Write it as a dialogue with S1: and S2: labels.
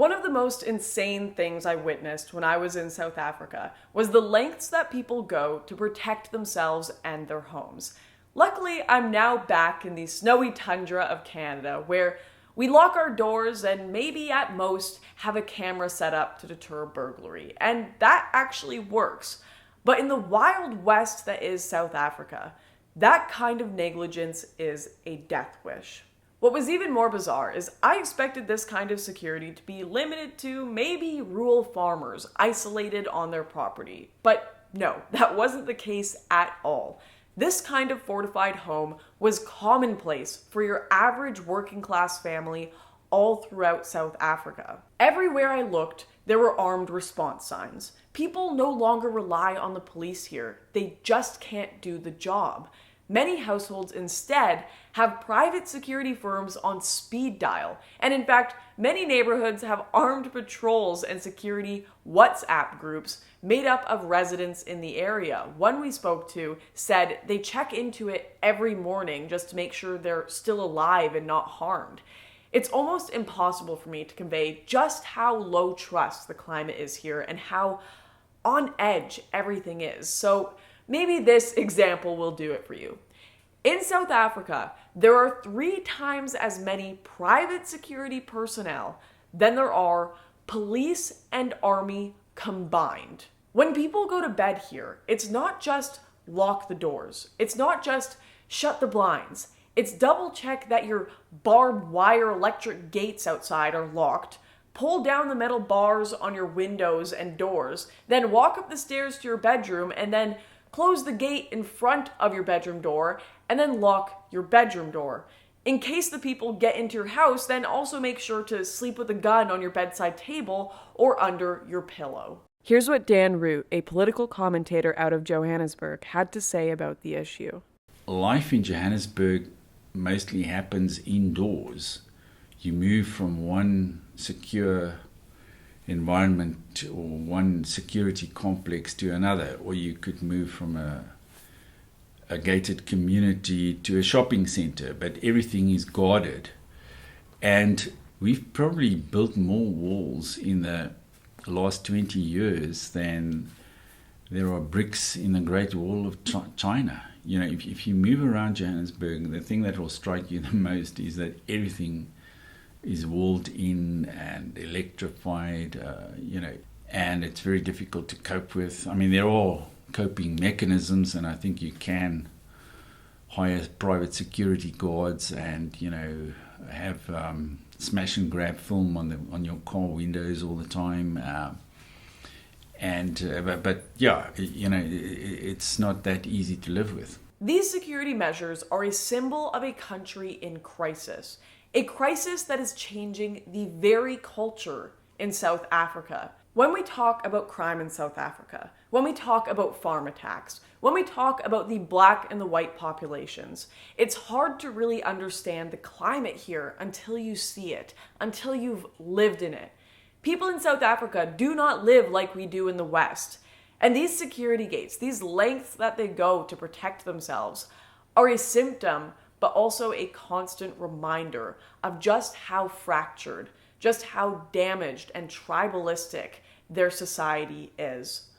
S1: One of the most insane things I witnessed when I was in South Africa was the lengths that people go to protect themselves and their homes. Luckily, I'm now back in the snowy tundra of Canada, where we lock our doors and maybe at most have a camera set up to deter burglary, and that actually works. But in the wild west that is South Africa, that kind of negligence is a death wish. What was even more bizarre is I expected this kind of security to be limited to maybe rural farmers isolated on their property. But no, that wasn't the case at all. This kind of fortified home was commonplace for your average working class family all throughout South Africa. Everywhere I looked, there were armed response signs. People no longer rely on the police here. They just can't do the job. Many households instead have private security firms on speed dial. And in fact, many neighborhoods have armed patrols and security WhatsApp groups made up of residents in the area. One we spoke to said they check into it every morning just to make sure they're still alive and not harmed. It's almost impossible for me to convey just how low trust the climate is here and how on edge everything is. So maybe this example will do it for you. In South Africa, there are 3 times as many private security personnel than there are police and army combined. When people go to bed here, it's not just lock the doors. It's not just shut the blinds. It's double check that your barbed wire electric gates outside are locked, pull down the metal bars on your windows and doors, then walk up the stairs to your bedroom and then close the gate in front of your bedroom door and then lock your bedroom door. In case the people get into your house, then also make sure to sleep with a gun on your bedside table or under your pillow. Here's what Dan Root, a political commentator out of Johannesburg, had to say about the issue.
S2: Life in Johannesburg mostly happens indoors. You move from one secure environment or one security complex to another, or you could move from a gated community to a shopping center, but everything is guarded. And we've probably built more walls in the last 20 years than there are bricks in the Great Wall of China. You know, if you move around Johannesburg, the thing that will strike you the most is that everything is walled in and electrified, and it's very difficult to cope with. I mean, there are coping mechanisms, and I think you can hire private security guards and, have smash and grab film on your car windows all the time. It's not that easy to live with.
S1: These security measures are a symbol of a country in crisis. A crisis that is changing the very culture in South Africa. When we talk about crime in South Africa, when we talk about farm attacks, when we talk about the black and the white populations, it's hard to really understand the climate here until you see it, until you've lived in it. People in South Africa do not live like we do in the West. And these security gates, these lengths that they go to protect themselves, are a symptom but also a constant reminder of just how fractured, just how damaged and tribalistic their society is.